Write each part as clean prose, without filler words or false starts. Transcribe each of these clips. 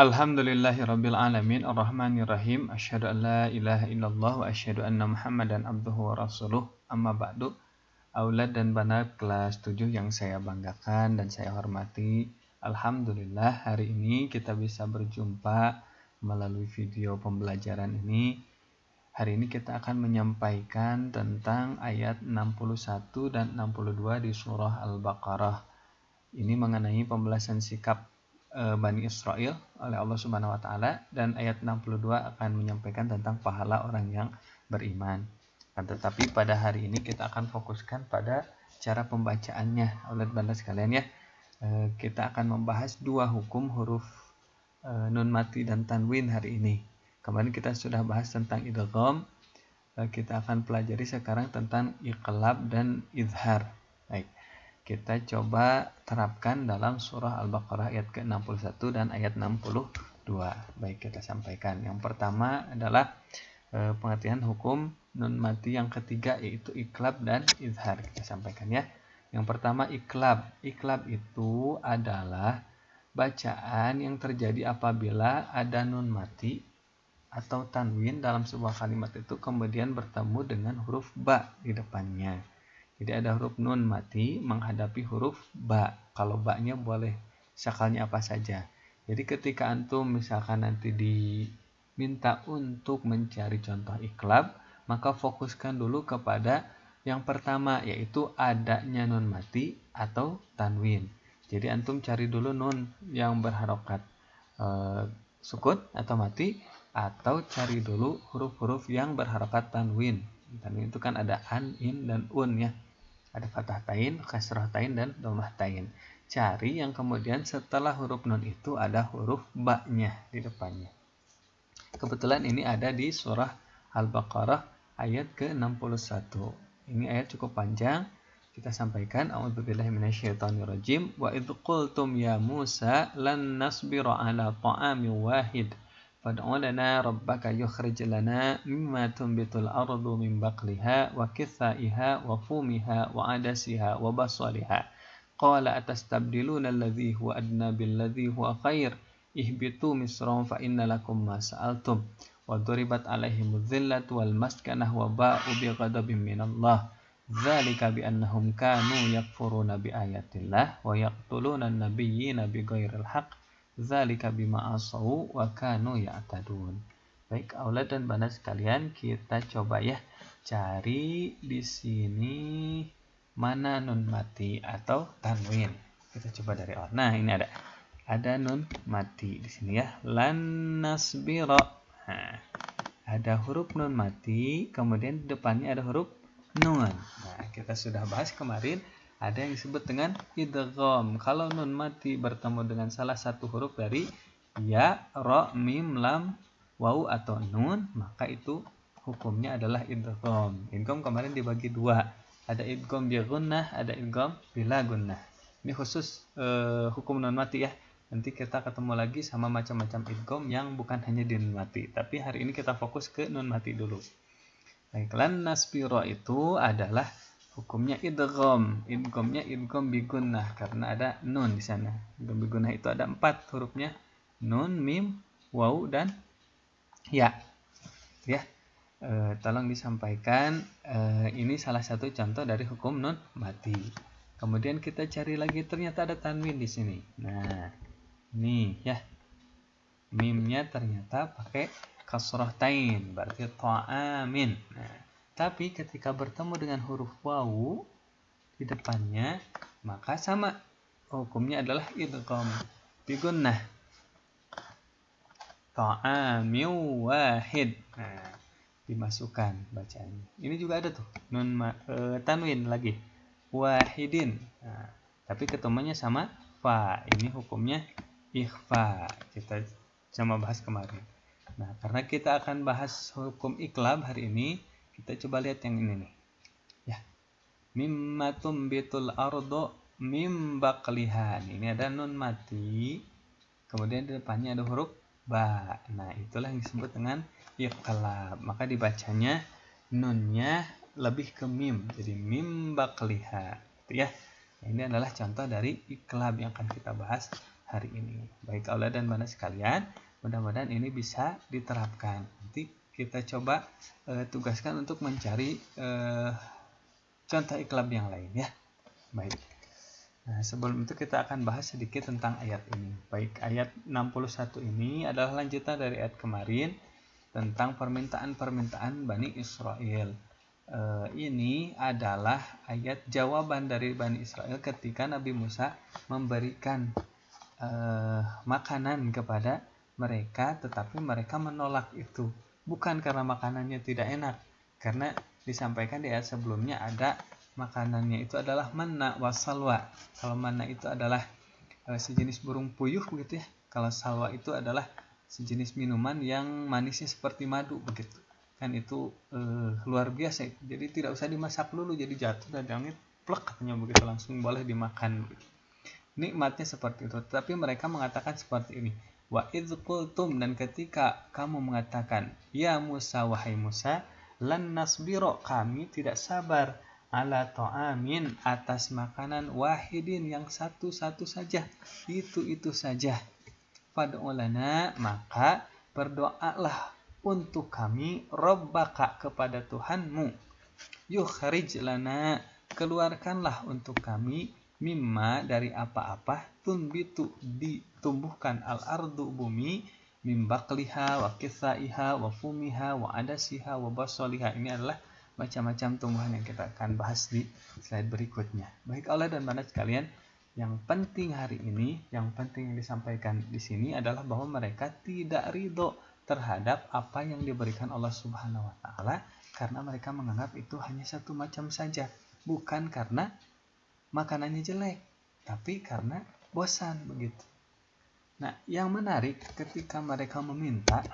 Alhamdulillahirabbil alamin arrahmanirrahim asyhadu an la ilaha illallah wa asyhadu anna muhammadan abduhu wa rasuluh amma ba'du. Aulad dan banat kelas 7 yang saya banggakan dan saya hormati, alhamdulillah hari ini kita bisa berjumpa melalui video pembelajaran ini. Hari ini kita akan menyampaikan tentang ayat 61 dan 62 di surah Al-Baqarah. Ini mengenai pembelasan sikap Bani Israel oleh Allah Subhanahu wa taala, dan ayat 62 akan menyampaikan tentang pahala orang yang beriman. Tetapi pada hari ini kita akan fokuskan pada cara pembacaannya, oleh banda sekalian ya. Kita akan membahas dua hukum huruf nun mati dan tanwin hari ini. Kemarin kita sudah bahas tentang idgham. Kita akan pelajari sekarang tentang iqlab dan izhar. Baik. Kita coba terapkan dalam surah Al-Baqarah ayat ke-61 dan ayat 62. Baik, kita sampaikan. Yang pertama adalah pengertian hukum nun mati yang ketiga, yaitu iqlab dan izhar. Kita sampaikan ya. Yang pertama iqlab. Iqlab itu adalah bacaan yang terjadi apabila ada nun mati atau tanwin dalam sebuah kalimat itu kemudian bertemu dengan huruf ba di depannya. Jadi ada huruf nun mati menghadapi huruf ba. Kalau ba-nya boleh sakalnya apa saja. Jadi ketika antum misalkan nanti diminta untuk mencari contoh iqlab, maka fokuskan dulu kepada yang pertama, yaitu adanya nun mati atau tanwin. Jadi antum cari dulu nun yang berharokat sukun atau mati, atau cari dulu huruf-huruf yang berharokat tanwin. Tanwin itu kan ada an, in, dan un ya. Ada fathah tain, kasrah tain, dan dhammah tain. Cari yang kemudian setelah huruf nun itu ada huruf ba-nya di depannya. Kebetulan ini ada di surah Al-Baqarah ayat ke-61. Ini ayat cukup panjang. Kita sampaikan, a'udzubillahi minasyaitonirrajim. Wa idz qultum ya Musa lan nasbira ala ta'amin wahid fad'u lana rabbaka yukhrij lana mimma tunbitul ardu min baqliha wa kithaiha wa fumiha wa adasiha wa basaliha qala atastabdiluna alladhi huwa adna billadhi huwa khair ihbitu misran fa inna lakum ma sa'altum wa duribat alaihimudz zillatu wal maskanah wa ba'u bighadabin minallah dzalika bi annahum kanu yakfuruna bi ayatillah wa yaqtuluna an-nabiyyina bighairil haqq dzalika bima asau wa kanu ya'tadun. Baik, aulad dan banat sekalian, kita coba ya cari di sini mana nun mati atau tanwin. Kita coba dari awal. Nah, ini ada nun mati di sini ya. Lan nasbira. Nah, ada huruf nun mati, kemudian di depannya ada huruf nun. Nah, kita sudah bahas kemarin. Ada yang disebut dengan idgham. Kalau nun mati bertemu dengan salah satu huruf dari ya, ra, mim, lam, waw atau nun, maka itu hukumnya adalah idgham. Idgham kemarin dibagi dua. Ada idgham bi gunnah, ada idgham bila gunnah. Ini khusus hukum nun mati ya. Nanti kita ketemu lagi sama macam-macam idgham yang bukan hanya di nun mati. Tapi hari ini kita fokus ke nun mati dulu. Baik, lan nasbira itu adalah hukumnya idgham. Idghamnya idgham bi gunnah karena ada nun di sana. Idgham bi gunnah itu ada 4 hurufnya. Nun, mim, waw, dan ya. Ya. Tolong disampaikan, ini salah satu contoh dari hukum nun mati. Kemudian kita cari lagi, ternyata ada tanwin di sini. Nah, ini ya. Mimnya ternyata pakai kasrah tain, berarti ta'amin. Nah, tapi ketika bertemu dengan huruf wawu di depannya, maka sama hukumnya adalah idgham bi gunnah. Ta'amin wahid. Nah, dimasukkan bacaannya. Ini juga ada tuh nun tanwin lagi. Wahidin. Nah, tapi ketemunya sama fa. Ini hukumnya ikhfa. Kita sama bahas kemarin. Nah, karena kita akan bahas hukum iqlab hari ini, kita coba lihat yang ini nih. Ya. Mimma tumbitul ardu mim baqliha. Ini ada nun mati. Kemudian di depannya ada huruf ba. Nah, itulah yang disebut dengan iqlab. Maka dibacanya nunnya lebih ke mim. Jadi mim baqliha. Gitu ya. Ini adalah contoh dari iqlab yang akan kita bahas hari ini. Baik aula dan bana sekalian, mudah-mudahan ini bisa diterapkan. Nanti kita coba tugaskan untuk mencari contoh iklab yang lain ya. Baik. Nah, sebelum itu kita akan bahas sedikit tentang ayat ini. Baik, ayat 61 ini adalah lanjutan dari ayat kemarin tentang permintaan-permintaan Bani Israel. Ini adalah ayat jawaban dari Bani Israel ketika Nabi Musa memberikan makanan kepada mereka, tetapi mereka menolak itu. Bukan karena makanannya tidak enak, karena disampaikan di ayat sebelumnya ada makanannya itu adalah manna wasalwa. Kalau manna itu adalah sejenis burung puyuh begitu ya. Kalau salwa itu adalah sejenis minuman yang manisnya seperti madu begitu. Kan itu luar biasa itu. Jadi tidak usah dimasak dulu, jadi jatuh dan langit plek katanya begitu, langsung boleh dimakan begitu. Nikmatnya seperti itu. Tapi mereka mengatakan seperti ini. Wa idz qultum, dan ketika kamu mengatakan, ya Musa, wahai Musa, lan nasbiro, kami tidak sabar, ala ta'amin, atas makanan, wahidin, yang satu-satu saja, itu saja. Fad'u lana, maka berdoalah untuk kami, rabbaka, kepada Tuhanmu, yukhrij lana, keluarkanlah untuk kami, mimma, dari apa-apa, tunbitu, ditumbuhkan, al-ardu, bumi, mim bakliha, wa kisaiha, wa fumiha, wa adasiha, wa basoliha. Ini adalah macam-macam tumbuhan yang kita akan bahas di slide berikutnya. Baik Allah dan Banda sekalian, yang penting hari ini, yang penting yang disampaikan di sini adalah bahwa mereka tidak ridho terhadap apa yang diberikan Allah Subhanahu wa taala, karena mereka menganggap itu hanya satu macam saja, bukan karena makanannya jelek, tapi karena bosan begitu. Nah, yang menarik ketika mereka meminta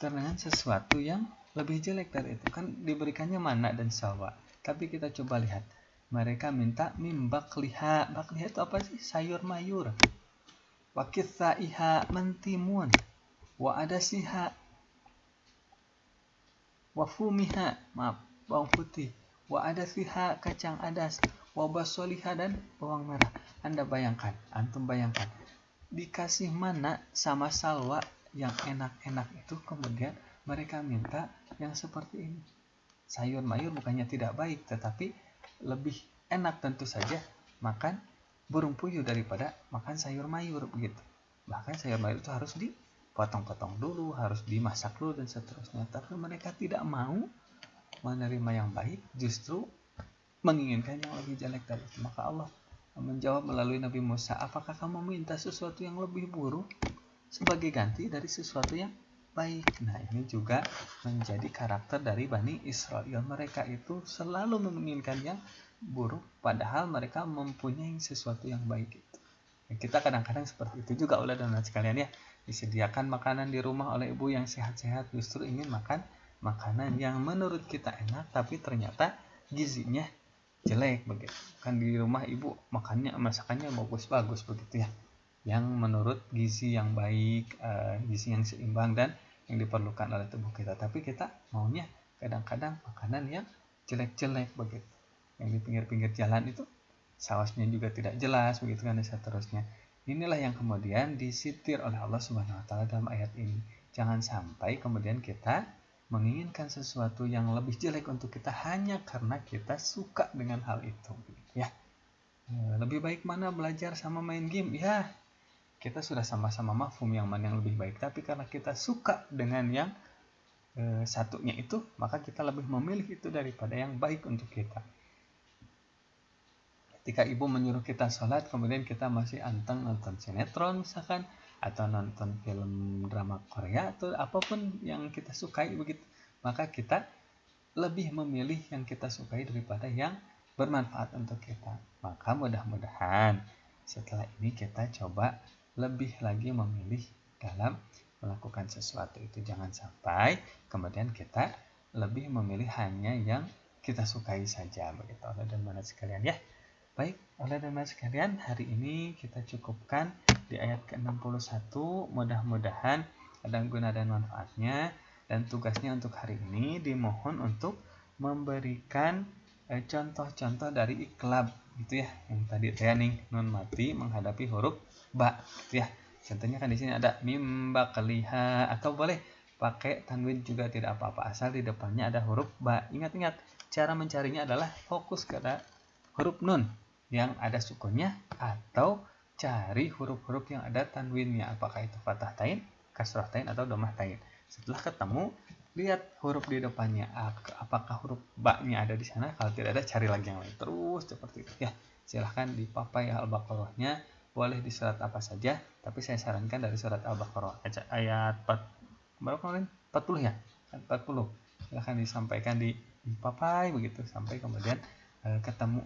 dengan sesuatu yang lebih jelek dari itu. Kan diberikannya manna dan salwa. Tapi kita coba lihat, mereka minta mim bakliha. Bakliha itu apa sih? Sayur mayur. Wa kitsaiha, mentimun. Wa adasiha, wa fumiha, maaf, bawang putih. Wa adasiha, kacang adas. Wa basoliha, dan bawang merah. Antum bayangkan, dikasih mana sama salwa yang enak-enak itu, kemudian mereka minta yang seperti ini. Sayur mayur bukannya tidak baik, tetapi lebih enak tentu saja makan burung puyuh daripada makan sayur mayur begitu. Bahkan sayur mayur itu harus dipotong-potong dulu, harus dimasak dulu dan seterusnya. Tapi mereka tidak mau menerima yang baik, justru menginginkan yang lebih jelek dari itu. Maka Allah menjawab melalui Nabi Musa, apakah kamu minta sesuatu yang lebih buruk sebagai ganti dari sesuatu yang baik? Nah, ini juga menjadi karakter dari Bani Israel. Mereka itu selalu menginginkan yang buruk, padahal mereka mempunyai sesuatu yang baik itu. Kita kadang-kadang seperti itu juga, oleh dan sekalian ya. Disediakan makanan di rumah oleh ibu yang sehat-sehat, justru ingin makan makanan yang menurut kita enak, tapi ternyata gizinya jelek begitu. Kan di rumah ibu masakannya bagus-bagus begitu ya, yang menurut gizi yang baik, gizi yang seimbang dan yang diperlukan oleh tubuh kita. Tapi kita maunya kadang-kadang makanan yang jelek-jelek begitu. Yang di pinggir-pinggir jalan itu sausnya juga tidak jelas begitu kan, dan seterusnya. Inilah yang kemudian disitir oleh Allah Subhanahu wa taala dalam ayat ini. Jangan sampai kemudian kita menginginkan sesuatu yang lebih jelek untuk kita hanya karena kita suka dengan hal itu ya. Lebih baik mana belajar sama main game? Ya, kita sudah sama-sama mafhum yang mana yang lebih baik, tapi karena kita suka dengan yang satunya itu, maka kita lebih memilih itu daripada yang baik untuk kita. Ketika ibu menyuruh kita sholat, kemudian kita masih anteng nonton sinetron misalkan, atau nonton film drama Korea, atau apapun yang kita sukai begitu, maka kita lebih memilih yang kita sukai daripada yang bermanfaat untuk kita. Maka mudah-mudahan setelah ini kita coba lebih lagi memilih dalam melakukan sesuatu itu. Jangan sampai kemudian kita lebih memilih hanya yang kita sukai saja begitu, oleh dan mana sekalian ya. Baik, oleh dan mas sekalian, hari ini kita cukupkan di ayat ke-61. Mudah-mudahan ada guna dan manfaatnya, dan tugasnya untuk hari ini dimohon untuk memberikan contoh-contoh dari iklab gitu ya, yang tadi teh nih nun mati menghadapi huruf ba gitu ya. Contohnya kan di sini ada mimba keliha, atau boleh pakai tanwin juga tidak apa-apa asal di depannya ada huruf ba. Ingat-ingat, cara mencarinya adalah fokus pada huruf nun yang ada sukunnya atau cari huruf-huruf yang ada tanwinnya, apakah itu fathah tain, kasrah tain, atau dhammah tain. Setelah ketemu, lihat huruf di depannya, apakah huruf ba-nya ada di sana. Kalau tidak ada, cari lagi yang lain terus seperti itu ya. Silahkan dipapai Al-Baqarahnya, boleh di surat apa saja, tapi saya sarankan dari surat Al-Baqarah ayat 4, berapa kemarin? 40 ya? 40. Silahkan disampaikan dipapai begitu sampai kemudian ketemu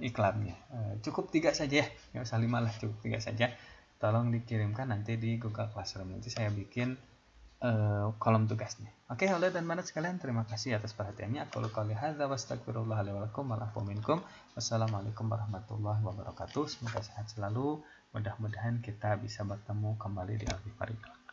iklannya. Cukup 3 saja ya, nggak usah 5 lah, cukup 3 saja. Tolong dikirimkan nanti di Google Classroom, nanti saya bikin kolom tugasnya. Oke, Aula dan Manat sekalian, terima kasih atas perhatiannya. Aku qouli hadza wa astaghfirullah li wa lakum wa afu minkum. Wassalamualaikum warahmatullahi wabarakatuh. Semoga sehat selalu. Mudah-mudahan kita bisa bertemu kembali di Al-Baqarah.